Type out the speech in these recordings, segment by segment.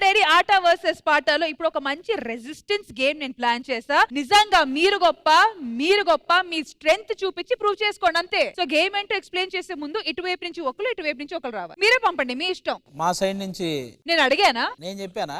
Ready ఆట versus పాటలో ఇప్పుడు ఒక మంచి రెసిస్టెన్స్ గేమ్ నేను ప్లాన్ చేసా. నిజంగా మీరు గొప్ప మీ స్ట్రెంగ్త్ చూపించి ప్రూవ్ చేసుకోండి అంతే. సో గేమ్ ఏంటో ఎక్స్ప్లెయిన్ చేసే ముందు ఇటువైపు నుంచి ఒకరు ఇటువైపు నుంచి ఒకరు రావాలి. మీరే పంపండి మీ ఇష్టం. మా సైడ్ నుంచి నేను అడిగానా? నేను చెప్పానా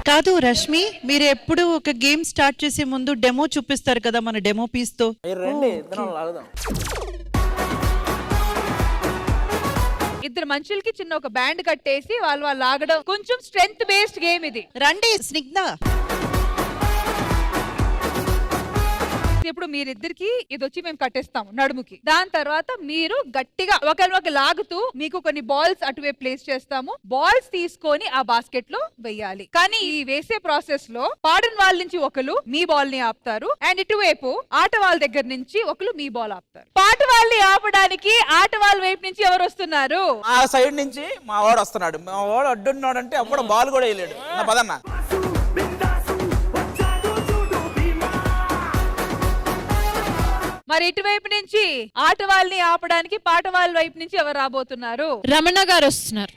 కాదు రష్మి, మీరు ఎప్పుడు ఒక గేమ్ స్టార్ట్ చేసే ముందు డెమో చూపిస్తారు కదా మన డెమో పీస్ తో. ఇద్దరు మనుషులకి చిన్న ఒక బ్యాండ్ కట్టేసి వాళ్ళు లాగడం. కొంచెం స్ట్రెంగ్త్ బేస్డ్ గేమ్ ఇది. రండి స్నిగ్ధ. ఇప్పుడు మీరిద్దరికి ఇది వచ్చి మేము కట్టేస్తాము నడుముకి. దాని తర్వాత మీరు గట్టిగా ఒకరినొక లాగుతూ మీకు కొన్ని బాల్స్ అటువైపు ప్లేస్ చేస్తాము. బాల్స్ తీసుకొని ఆ బాస్కెట్ లో వేయాలి. కానీ ఈ వేసే ప్రాసెస్ లో పాడిన వాళ్ళ నుంచి ఒకరు మీ బాల్ ని ఆపుతారు అండ్ ఇటువైపు ఆట వాళ్ళ దగ్గర నుంచి ఒకరు మీ బాల్ ఆపుతారు. పాట వాళ్ళని ఆపడానికి ఆట వాళ్ళ వైపు నుంచి ఎవరు వస్తున్నారు? ఆ సైడ్ నుంచి మా వాడు వస్తున్నాడు. మా వాడు అడ్డున్నాడు అంటే అప్పుడు బాల్ కూడా వేయలేడు. పదన్నా. మరి ఇటువైపు నుంచి ఆట వాళ్ళని ఆపడానికి పాట వాళ్ళ వైపు నుంచి ఎవరు రాబోతున్నారు? రమణ గారు వస్తున్నారు.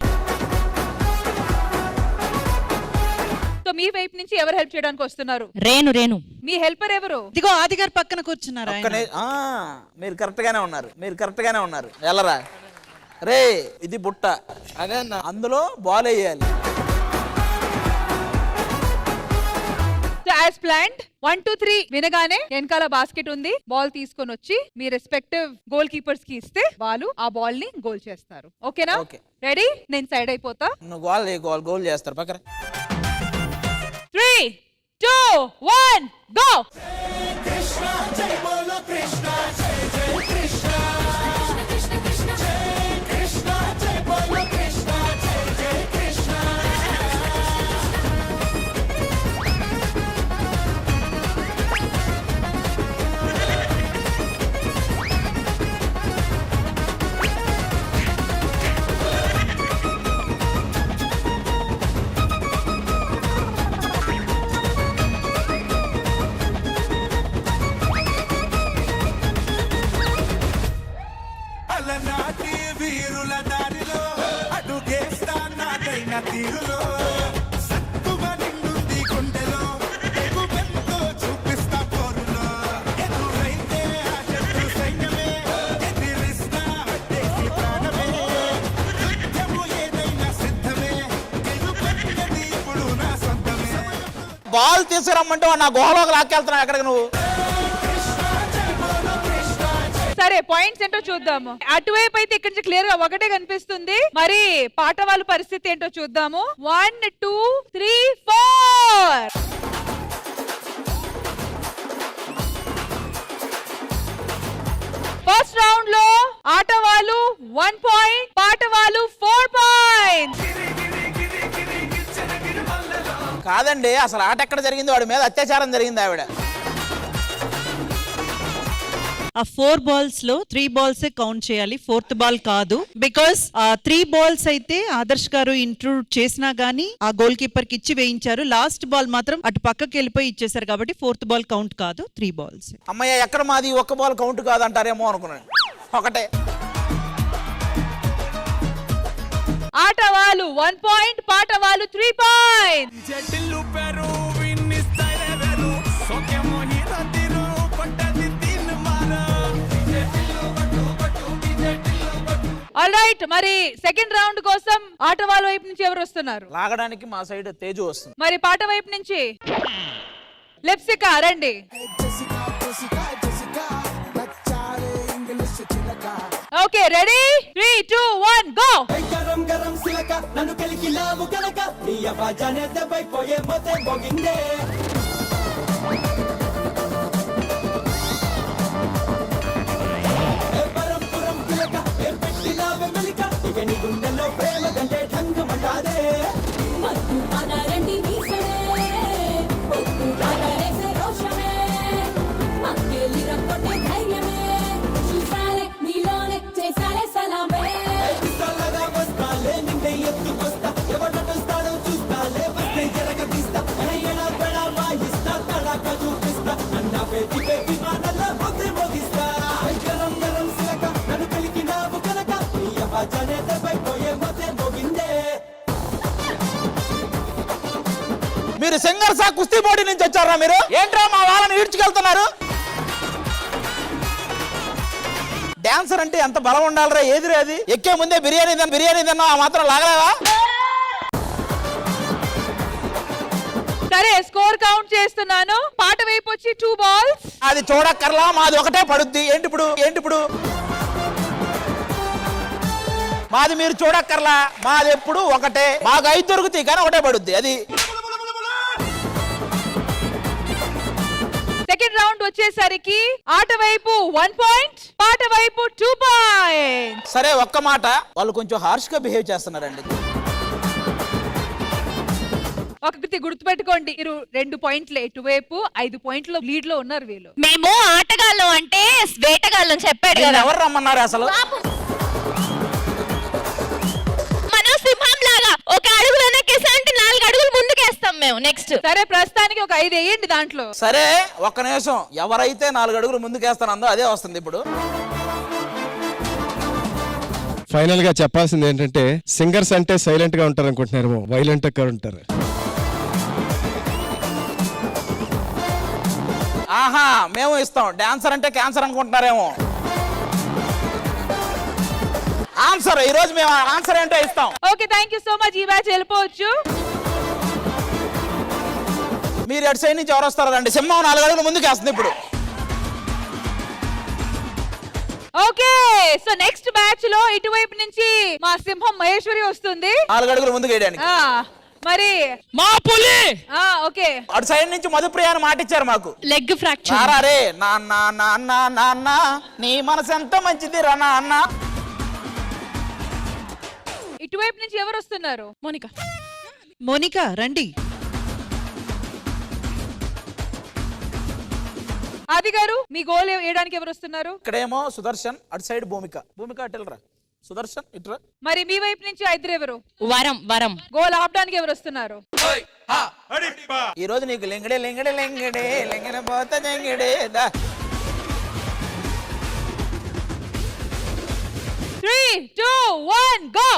సో మీ వైపు నుంచి ఎవరు హెల్ప్ చేయడానికి వస్తున్నారు? రేణు. మీ హెల్పర్ ఎవరు? ఇదిగో ఆది గారు పక్కన కూర్చున్నారు. మీరు కరెక్ట్ గానే ఉన్నారు. ఎల్లరా రే, ఇది బుట్ట అదే అందులో బాల్ వేయాలి. యాజ్ ప్లాన్డ్ 1 2 3 వినగానే వెనకాల బాస్కెట్ ఉంది. బాల్ తీసుకొని వచ్చి మీ రెస్పెక్టివ్ గోల్ కీపర్స్ కి ఇస్తే వాళ్ళు ఆ బాల్ ని గోల్ చేస్తారు. ఓకేనా? రెడీ? నేను సైడ్ అయిపోతా. గోల్ చేస్తారు పక్కన. 3 2 1 గో. బాల్ తీసుకురమ్మంటే నా గుహలోకి లాక్కెళ్తున్నావు. ఎక్కడికి నువ్వు? సరే పాయింట్స్ ఏంటో చూద్దాము. అటువైపు అయితే ఇక్కడ నుంచి క్లియర్ గా ఒకటే కనిపిస్తుంది. మరి పాట వాళ్ళ పరిస్థితి ఏంటో చూద్దాము. 1 2 3 4. ఫస్ట్ రౌండ్ లో ఆట వాళ్ళు 1 పాయింట్, పాట వాళ్ళు 4 పాయింట్స్. కాదండి, అసలు ఆట ఎక్కడ జరిగింది? వాడి మీద అత్యాచారం జరిగింది. ఆవిడ ఆ 4 బాల్స్ లో 3 బాల్స్ కౌంట్ చేయాలి, 4th బాల్ కాదు. బికాస్ 3 బాల్స్ అయితే ఆదర్శ్ గారు ఇంట్రూడ్ చేసినా గానీ ఆ గోల్ కీపర్ కి ఇచ్చి వేయించారు. లాస్ట్ బాల్ మాత్రం అటు పక్కకి వెళ్ళిపోయి ఇచ్చేసారు కాబట్టి 4th బాల్ కౌంట్ కాదు, 3 బాల్స్. అమ్మయ్య, ఎక్కడ మాది ఒక్క బాల్ కౌంట్ కాదంటారేమో అనుకున్నాను. ఒకటే. ఆట వాళ్ళు 1 పాయింట్, పాట వాళ్ళు 3 పాయింట్స్. ఆల్రైట్, మరి సెకండ్ రౌండ్ కోసం ఆట వాళ్ళ వైపు నుంచి ఎవరు వస్తున్నారు? లాగడానికి మా సైడ్ తేజు వస్తుంది. మరి పాట వైపు నుంచి లెప్సికా రండి. Okay, ready? 3 2 1 go. Janeta vai మీరు సింగర్సా కుస్తీ పోటీ నుంచి వచ్చారా మీరు? ఏంట్రా మా వాళ్ళని ఈడ్చుకెళ్తున్నారు? డాన్సర్ అంటే ఎంత బలం ఉండాలరా? ఏదిరా అది? ఎక్కే ముందే బిర్యానీ తిన్నా ఆ మాత్రం లాగలేవా? సరే స్కోర్ కౌంట్ చేస్తున్నాను. పాట వైపు వచ్చి 2 balls. అది చూడక్కర్లా, మాది ఒకటే పడుద్ది. ఏంటి ఇప్పుడు మాది మీరు చూడక్కర్లా, మాది ఎప్పుడు ఒకటే. మాకు 5 దొరుకుతాయి కానీ ఒకటే పడుద్ది. అది సెకండ్ రౌండ్ వచ్చేసరికి ఆట వైపు 1 point, పాట వైపు 2 points. సరే, ఒక్క మాట, వాళ్ళు కొంచెం హార్ష్ గా బిహేవ్ చేస్తున్నారండి. ఒకటి గుర్తుపెట్టుకోండి, మీరు 2 పాయింట్లు ఎటువైపు, 5 పాయింట్లు లీడ్ లో ఉన్నారు వీళ్ళు. మేము ఆటగాళ్ళం అంటే వేటగాళ్ళం చెప్పాడు కదా. ఎవరు రమ్మన్నారు అసలు? మనం సింహం లాగా ఒక అడుగు వెనక్కేసా అంటే 4 అడుగులు ముందుకేస్తాం మేము. నెక్స్ట్ సరే, ప్రస్తుతానికి ఒక 5 వేయండి దాంట్లో. సరే, ఒక్క నిమిషం. ఎవరైతే 4 అడుగులు ముందుకేస్తానందో అదే వస్తుంది ఇప్పుడు. ఫైనల్ గా చెప్పాల్సింది ఏంటంటే, సింగర్స్ అంటే సైలెంట్ గా ఉంటారు అనుకుంటున్నారేమో, వైలెంట్ గా ఉంటారు. ఆహా, మేము ఇస్తాం. డాన్సర్ అంటే క్యాన్సర్ అనుకుంటున్నారేమో. ఆన్సర్ ఈ రోజు మేము ఆన్సర్ ఏంటో ఇస్తాం. Okay, thank you so much. ఈ మ్యాచ్ వెళ్ళిపోవచ్చు. మీరు అటు సైడ్ నుంచి ఎవరు వస్తారో రండి. సింహం 4 అడుగులు ముందుకేస్తుంది ఇప్పుడు. ఓకే, సో నెక్స్ట్ మ్యాచ్ లో ఇటువైపు నుంచి మా సింహం మహేశ్వరి వస్తుంది 4 అడుగులు ముందుకు వేయడానికి. మరి మా పులి ఓకే, అటు సైడ్ నుంచి మధుప్రియ అని మాట ఇచ్చారు మాకు. Leg fracture. రారా రే నాన్న నాన్న నాన్న, నీ మనసు ఎంత మంచిది రా నాన్న. ఇటువైపు నుంచి ఎవరు వస్తున్నారు? మోనికా రండి. ఆది గారు, మీ గోల్ వేయడానికి ఎవరు వస్తున్నారు? ఇక్కడేమో సుదర్శన్, అటు సైడ్ భూమిక. అటెల్రా సుదర్శన్, ఇట్రా. మరి మీ వైపు నుంచి 5 ఎవరు? వరం గోల్ ఆపడానికి ఎవరు వస్తున్నారు? ఈ రోజు నీకు లెంగడే లెంగడే లెంగడే లెంగడే పోతా లెంగడే దా. 3, 2, 1 గో.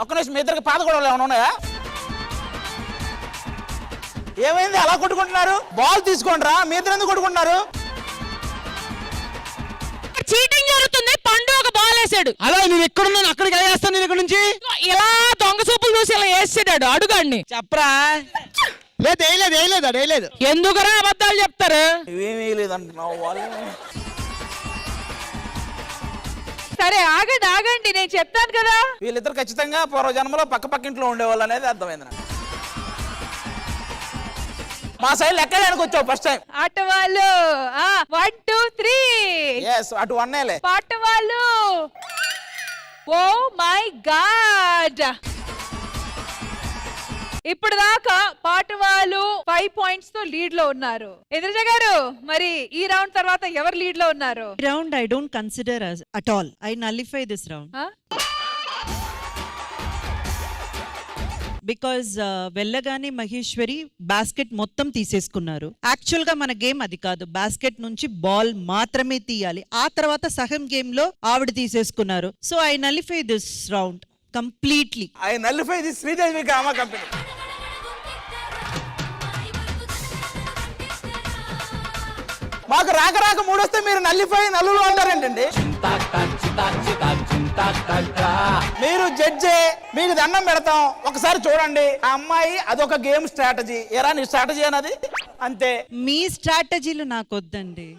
ఒక్క నిమిషం, మీ ఇద్దరికి పాత గొడవలు ఏమైనా ఉన్నాయా? ఏమైంది అలా కొట్టుకుంటున్నారు? బాల్ తీసుకోండిరా, మీ ఇద్దరు ఎందుకు కొట్టుకుంటున్నారు? చీటింగ్ జరుగుతుంది. పండు ఒక బాల్ వేసాడు. అలా నేను ఎక్కడున్నాను అక్కడికి ఎలా వేస్తాను? నేను ఇక్కడ నుంచి ఇలా దొంగ సూపులు చూసి ఇలా వేసాడు అడుగాడిని. చెప్పరా? లేదు. ఎందుకురా అబద్ధాలు చెప్తారు? ఇవేమీ లేదంటున్నావు వాళ్ళు. సరే, ఆగండి, నేను చెప్తాను కదా. వీళ్ళిద్దరు ఖచ్చితంగా పూర్వ జన్మలో పక్క ఇంట్లో ఉండేవాళ్ళు అనేది అర్థమైంది నాకు. మా సైడ్ లెక్కడానికి వచ్చావు ఫస్ట్ టైం. ఆట వాళ్ళు 1, 2, 3. అటు వన్నేలే. పాట వాళ్ళు ఓ మై గాడ్. ఇప్పుడు దాకా పాట వాళ్ళు 5 points తో లీడ్ లో ఉన్నారు. ఇంద్రజ గారు, మరి ఈ రౌండ్ తర్వాత ఎవరు లీడ్ లో ఉన్నారు? Round I don't consider at all. I nullify this round because వెళ్ళగానే మహేశ్వరి బాస్కెట్ మొత్తం తీసేసుకున్నారు. యాక్చువల్ గా మన గేమ్ అది కాదు. బాస్కెట్ నుంచి బాల్ మాత్రమే తీయాలి. ఆ తర్వాత సగం గేమ్ లో ఆవిడ తీసేసుకున్నారు. So I nullify this round completely. I nullify the Sridevi drama company. మాకు రాక 3 వస్తే మీరు నల్లిఫై నల్లులు అంటారేంటండి? మీరు జడ్జే, మీకు దండం పెడతాం. ఒకసారి చూడండి ఆ అమ్మాయి, అదొక గేమ్ స్ట్రాటజీ. ఎరా నీ స్ట్రాటజీ అన్నది అంతే. మీ స్ట్రాటజీలు నాకు వద్దండి.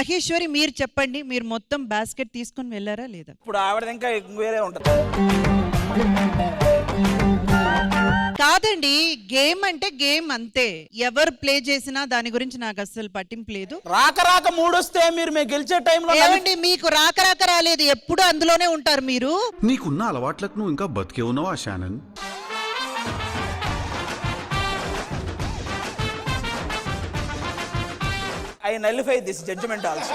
మహేశ్వరి మీరు చెప్పండి, మీరు మొత్తం బాస్కెట్ తీసుకొని వెళ్ళారా లేదా? ఇప్పుడు ఆవిడ ఇంకా వేరే ఉంటుంది. కాదండి, గేమ్ అంటే గేమ్ అంతే. ఎవరు ప్లే చేసినా దాని గురించి నాకు అస్సలు పట్టింపు లేదు. రాక మూడొస్తే మీరు మేము గెలిచే టైంలో ఏమండి, మీకు రాక రాలేదు, ఎప్పుడు అందులోనే ఉంటారు మీరు. నీకున్న అలవాట్లకు నువ్వు ఇంకా బతికే ఉన్నావా Shannon? I nullify this judgement also.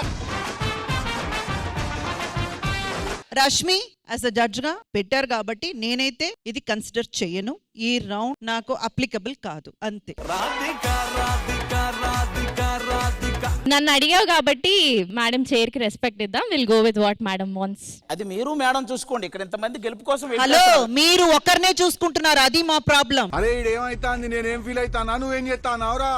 Rashmi as a judge గా పెట్టారు కాబట్టి నేనైతే ఇది కన్సిడర్ చెయ్యను. ఈ రౌండ్ నాకు అప్లికబుల్ కాదు, అంతే. నన్ను అడిగావు కాబట్టి మేడం చైర్ కి రెస్పెక్ట్ ఇద్దాం. Will go with what madam wants. అది మీరు మేడం చూసుకోండి. ఇక్కడ ఇంతమంది గెలుపు కోసం వెయిట్ హలో, చేస్తున్నారు. మీరు ఒకరినే చూసుకుంటున్నారు, అది మా ప్రాబ్లం. అరే ఇదేమైతాంది, నేనేం ఫీల్ అవుతానా, నువ్వేం చేస్తానావురా?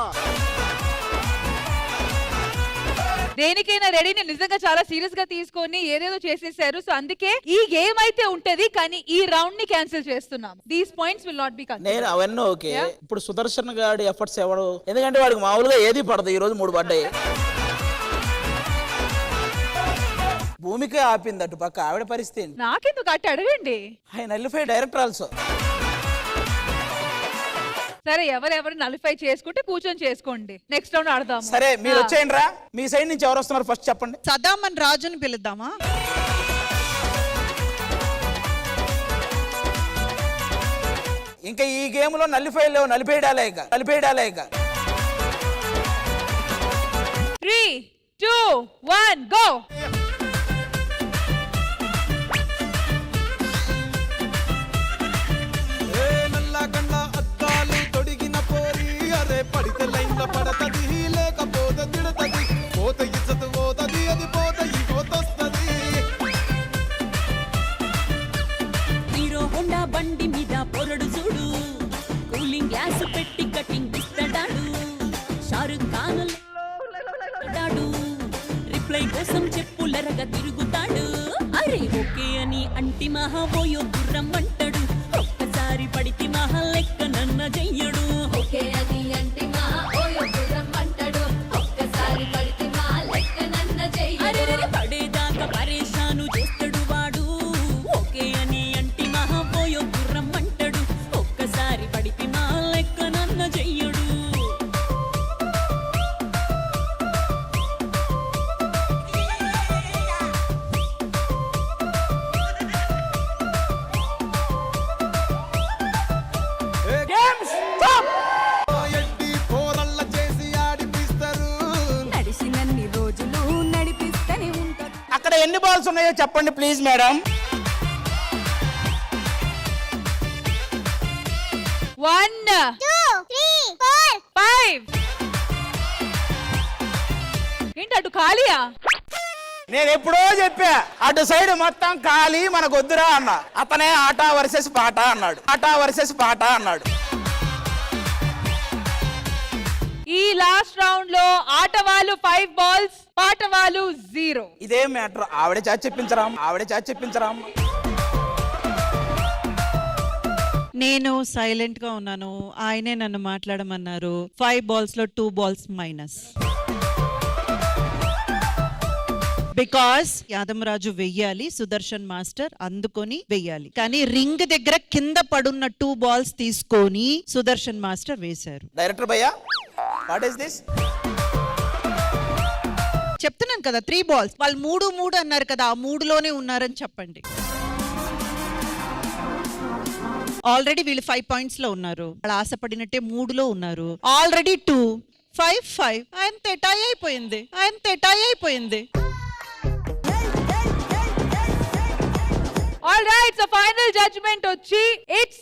దేనికైనా రెడీని నిజంగా చాలా సీరియస్ గా తీసుకొని ఏదేదో చేసేసారు. సో అందుకే ఈ గేమ్ అయితే ఉంటది, కానీ ఈ రౌండ్ ని క్యాన్సిల్ చేస్తున్నాం. These points will not be నేను కన్సిడర్డ్. అవన్నీ ఓకే. ఇప్పుడు సుదర్శన్ గారి ఎఫర్ట్స్ ఎవడు, ఎందుకంటే వాడికి మామూలుగా ఏది పడదు. ఈ రోజు 3 పడ్డాయి. భూమికే ఆపింది అటు పక్క, ఆవిడ పరిస్థితి ఏంటి? నాకెందుకు అట్టు అడగండి. I nullify director also. సరే, ఎవరెవరు నలిఫై చేసుకుంటే కూర్చొని చేసుకోండి. నెక్స్ట్ రౌండ్ ఆడదాం. సరే మీరు వచ్చేయండి రా. మీ సైడ్ నుంచి ఎవరు వస్తున్నారు ఫస్ట్ చెప్పండి. సదామన్ రాజుని పిలుద్దామా? ఇంకా ఈ గేమ్ లో నలిఫై లేవు, నలిపేయడాలే ఇక. 3, 2, 1 గో. పడితే లైన్ల పడతది, లేకపోతే తిడతది, పోతే ఇచ్చత పోతది, అది పోతే ఇంకోతొస్తది. హీరో హోండా బండి మీద పొరడు చూడు, కూలింగ్ గ్లాస్ పెట్టి కటింగ్ ఇస్తాడాడు, షారుఖ్ ఖాన్ రిప్లై కోసం చెప్పులరగా తిరుగుతాడు. అరే ఓకే అని అంటి మహా పోయో గుర్రం అంటాడు, ఒక్కసారి పడితే మహా లెక్క నన్న చెయ్యడు. ఓకే అని అంటి మహా పోయో గుర్రం అంటాడు, ఒక్కసారి పడితే మహా లెక్క నన్న చెయ్యడు. పడేదాకా పరేషాను చేస్తాడు వాడు. ఓకే అని అంటి మహా పోయో గుర్రం అంటాడు, ఒక్కసారి పడితే మహా లెక్క నన్న చెయ్యడు. ఎడ్డి పోరళ్ళ చేసి ఆడిపిస్తారు. నడిచినన్ని రోజులు నడిపిస్తూనే ఉంటారు. అక్కడ ఎన్ని బాల్స్ ఉన్నాయో చెప్పండి ప్లీజ్ మేడం. 1, 2, 3, 4, 5. ఏంటి అటు ఖాళీయా? నేను ఎప్పుడో చెప్పా అటు సైడ్ మొత్తం ఖాళీ, మనకు వద్దురా అన్న. అతనే ఆట వర్సెస్ పాట అన్నాడు. ఈ లాస్ట్ రౌండ్ లో ఆట వాళ్ళు 5 బాల్స్, పాట వాళ్ళు 0. ఇదే మ్యాటర్. ఆవిడే చాచి చెప్పించరా. నేను సైలెంట్ గా ఉన్నాను, ఆయనే నన్ను మాట్లాడమన్నారు. 5 balls లో 2 balls మైనస్. బికాస్ యాదమరాజు వెయ్యాలి, సుదర్శన్ మాస్టర్ అందుకొని వెయ్యాలి. కానీ రింగ్ దగ్గర కింద పడున్న 2 balls తీసుకొని సుదర్శన్ మాస్టర్ వేశారు. డైరెక్టర్ భయ్యా, వాట్ ఇస్ దిస్? చెప్తున్నాను కదా 3 balls. వాళ్ళు 3 అన్నారు కదా, ఆ 3లోనే ఉన్నారని చెప్పండి. ఆల్రెడీ వీళ్ళు 5 points లో ఉన్నారు, వాళ్ళు ఆశపడినట్టే 3లో ఉన్నారు. ఆల్రెడీ 2, 5, 5 అంతే టై అయిపోయింది. All right, so final judgement వచ్చి ఇట్స్